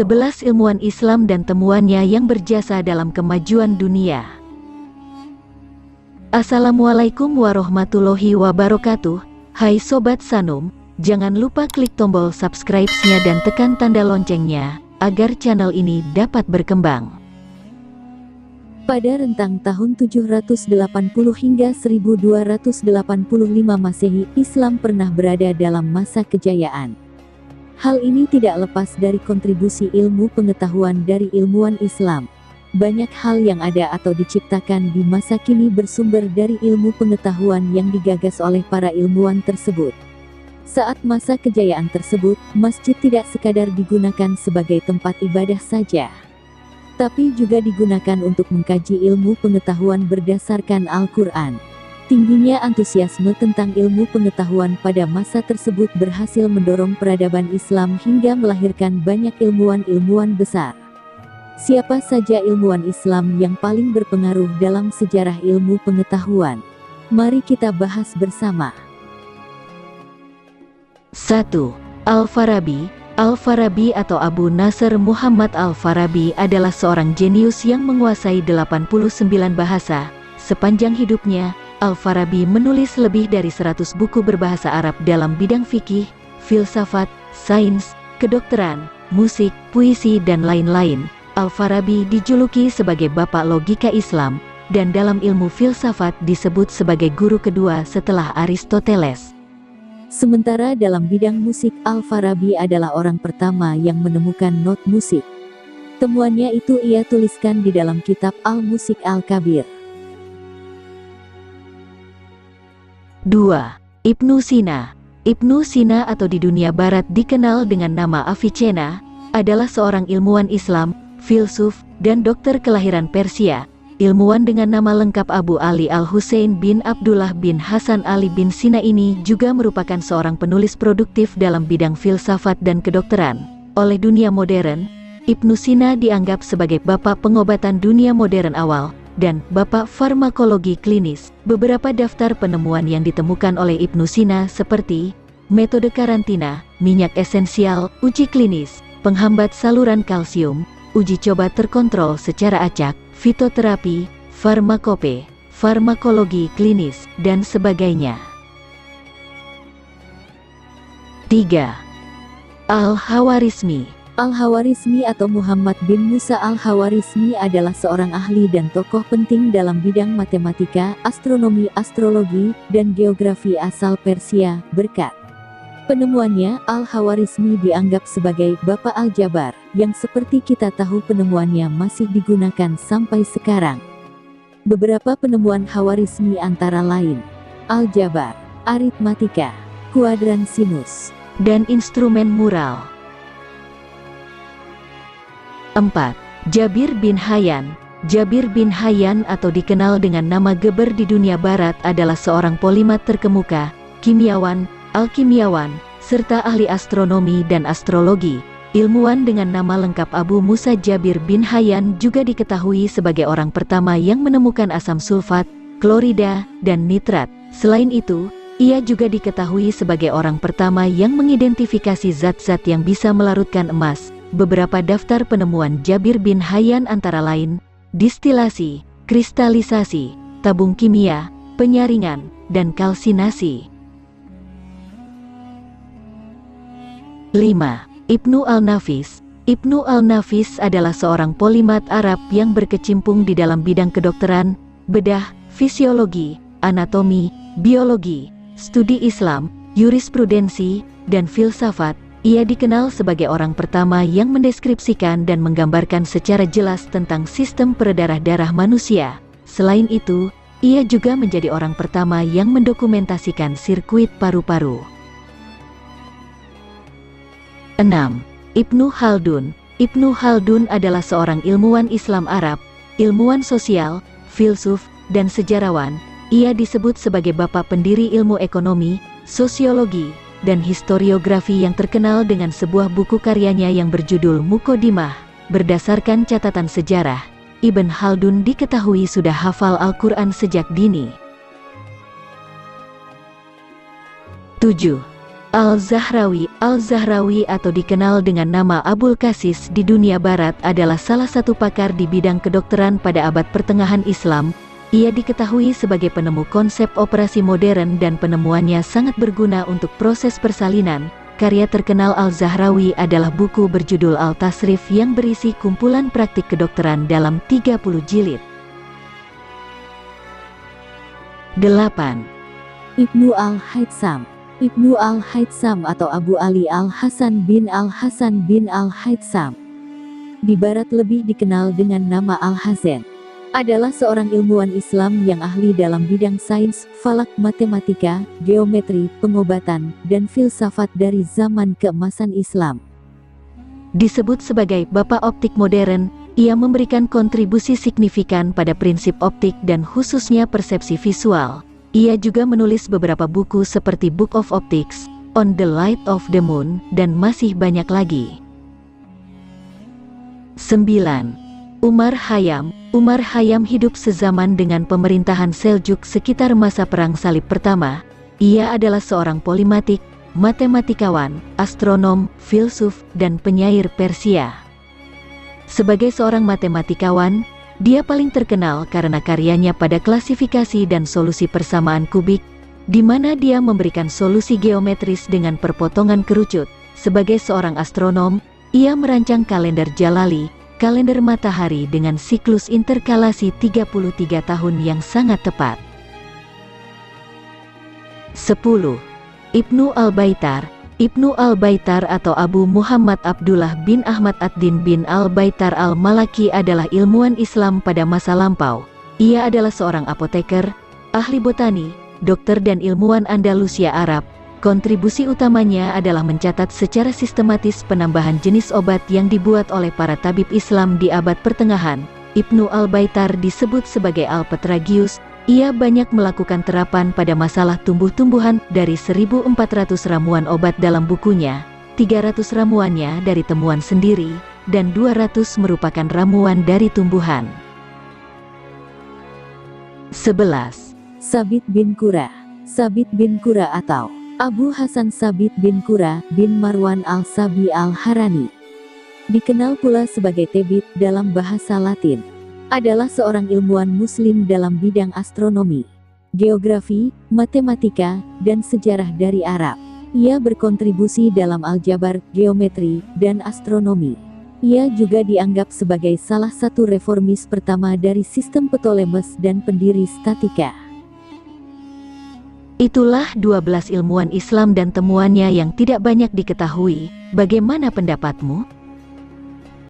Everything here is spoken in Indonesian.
11 ilmuwan Islam dan temuannya yang berjasa dalam kemajuan dunia. Assalamualaikum warahmatullahi wabarakatuh. Hai Sobat Sanum, jangan lupa klik tombol subscribe-nya dan tekan tanda loncengnya, agar channel ini dapat berkembang. Pada rentang tahun 780 hingga 1285 Masehi, Islam pernah berada dalam masa kejayaan. Hal ini tidak lepas dari kontribusi ilmu pengetahuan dari ilmuwan Islam. Banyak hal yang ada atau diciptakan di masa kini bersumber dari ilmu pengetahuan yang digagas oleh para ilmuwan tersebut. Saat masa kejayaan tersebut, masjid tidak sekadar digunakan sebagai tempat ibadah saja, tapi juga digunakan untuk mengkaji ilmu pengetahuan berdasarkan Al-Quran. Tingginya antusiasme tentang ilmu pengetahuan pada masa tersebut berhasil mendorong peradaban Islam hingga melahirkan banyak ilmuwan-ilmuwan besar. Siapa saja ilmuwan Islam yang paling berpengaruh dalam sejarah ilmu pengetahuan? Mari kita bahas bersama. 1. Al-Farabi. Al-Farabi atau Abu Nasr Muhammad Al-Farabi adalah seorang jenius yang menguasai 89 bahasa. Sepanjang hidupnya, Al-Farabi menulis lebih dari 100 buku berbahasa Arab dalam bidang fikih, filsafat, sains, kedokteran, musik, puisi dan lain-lain. Al-Farabi dijuluki sebagai bapak logika Islam, dan dalam ilmu filsafat disebut sebagai guru kedua setelah Aristoteles. Sementara dalam bidang musik, Al-Farabi adalah orang pertama yang menemukan not musik. Temuannya itu ia tuliskan di dalam kitab Al-Musik Al-Kabir. 2. Ibnu Sina. Ibnu Sina atau di dunia barat dikenal dengan nama Avicenna, adalah seorang ilmuwan Islam, filsuf, dan dokter kelahiran Persia. Ilmuwan dengan nama lengkap Abu Ali Al-Husain bin Abdullah bin Hasan Ali bin Sina ini juga merupakan seorang penulis produktif dalam bidang filsafat dan kedokteran. Oleh dunia modern, Ibnu Sina dianggap sebagai bapak pengobatan dunia modern awal, dan bapak farmakologi klinis. Beberapa daftar penemuan yang ditemukan oleh Ibnu Sina seperti metode karantina, minyak esensial, uji klinis, penghambat saluran kalsium, uji coba terkontrol secara acak, fitoterapi, farmakope, farmakologi klinis, dan sebagainya. 3. Al-Khawarizmi. Al-Khawarizmi atau Muhammad bin Musa Al-Khawarizmi adalah seorang ahli dan tokoh penting dalam bidang matematika, astronomi, astrologi, dan geografi asal Persia. Berkat penemuannya, Al-Khawarizmi dianggap sebagai Bapak Aljabar, yang seperti kita tahu penemuannya masih digunakan sampai sekarang. Beberapa penemuan Khawarizmi antara lain aljabar, aritmatika, kuadran sinus, dan instrumen mural. 4. Jabir bin Hayyan. Jabir bin Hayyan atau dikenal dengan nama Geber di dunia barat adalah seorang polimat terkemuka, kimiawan, alkimiawan, serta ahli astronomi dan astrologi. Ilmuwan dengan nama lengkap Abu Musa Jabir bin Hayyan juga diketahui sebagai orang pertama yang menemukan asam sulfat, klorida, dan nitrat. Selain itu, ia juga diketahui sebagai orang pertama yang mengidentifikasi zat-zat yang bisa melarutkan emas. Beberapa daftar penemuan Jabir bin Hayyan antara lain distilasi, kristalisasi, tabung kimia, penyaringan, dan kalsinasi. 5. Ibnu Al-Nafis. Ibnu Al-Nafis adalah seorang polimat Arab yang berkecimpung di dalam bidang kedokteran, bedah, fisiologi, anatomi, biologi, studi Islam, jurisprudensi, dan filsafat. Ia dikenal sebagai orang pertama yang mendeskripsikan dan menggambarkan secara jelas tentang sistem peredaran darah manusia. Selain itu, ia juga menjadi orang pertama yang mendokumentasikan sirkuit paru-paru. 6. Ibnu Khaldun. Ibnu Khaldun adalah seorang ilmuwan Islam Arab, ilmuwan sosial, filsuf, dan sejarawan. Ia disebut sebagai bapak pendiri ilmu ekonomi, sosiologi, dan historiografi yang terkenal dengan sebuah buku karyanya yang berjudul Muqaddimah. Berdasarkan catatan sejarah, Ibn Khaldun diketahui sudah hafal Al-Quran sejak dini. 7. Al-Zahrawi atau dikenal dengan nama Abul Qasis di dunia barat adalah salah satu pakar di bidang kedokteran pada abad pertengahan Islam. Ia diketahui sebagai penemu konsep operasi modern dan penemuannya sangat berguna untuk proses persalinan. Karya terkenal Al-Zahrawi adalah buku berjudul Al-Tasrif yang berisi kumpulan praktik kedokteran dalam 30 jilid. 8. Ibnu Al-Haytham. Ibnu Al-Haytham atau Abu Ali Al-Hasan bin Al-Haytham, di barat lebih dikenal dengan nama Al-Hazen, adalah seorang ilmuwan Islam yang ahli dalam bidang sains, falak, matematika, geometri, pengobatan, dan filsafat dari zaman keemasan Islam. Disebut sebagai Bapak Optik Modern, ia memberikan kontribusi signifikan pada prinsip optik dan khususnya persepsi visual. Ia juga menulis beberapa buku seperti Book of Optics, On the Light of the Moon, dan masih banyak lagi. 9. Umar Khayyam hidup sezaman dengan pemerintahan Seljuk sekitar masa Perang Salib Pertama. Ia adalah seorang polimatik, matematikawan, astronom, filsuf, dan penyair Persia. Sebagai seorang matematikawan, dia paling terkenal karena karyanya pada klasifikasi dan solusi persamaan kubik, di mana dia memberikan solusi geometris dengan perpotongan kerucut. Sebagai seorang astronom, ia merancang kalender Jalali, kalender matahari dengan siklus interkalasi 33 tahun yang sangat tepat. 10. Ibnu Al-Baitar atau Abu Muhammad Abdullah bin Ahmad ad-Din bin Al-Baitar Al-Malaki adalah ilmuwan Islam pada masa lampau. Ia adalah seorang apoteker, ahli botani, dokter dan ilmuwan Andalusia Arab. Kontribusi utamanya adalah mencatat secara sistematis penambahan jenis obat yang dibuat oleh para tabib Islam di abad pertengahan. Ibnu Al-Baitar disebut sebagai Al-Petragius. Ia banyak melakukan terapan pada masalah tumbuh-tumbuhan. Dari 1.400 ramuan obat dalam bukunya, 300 ramuannya dari temuan sendiri, dan 200 merupakan ramuan dari tumbuhan. 11. Sabit bin Qura atau Abu Hasan Sabit bin Qura bin Marwan al-Sabi al-Harani, dikenal pula sebagai Tebit dalam bahasa Latin, adalah seorang ilmuwan muslim dalam bidang astronomi, geografi, matematika, dan sejarah dari Arab. Ia berkontribusi dalam aljabar, geometri, dan astronomi. Ia juga dianggap sebagai salah satu reformis pertama dari sistem Ptolemes dan pendiri statika. Itulah 12 ilmuwan Islam dan temuannya yang tidak banyak diketahui. Bagaimana pendapatmu?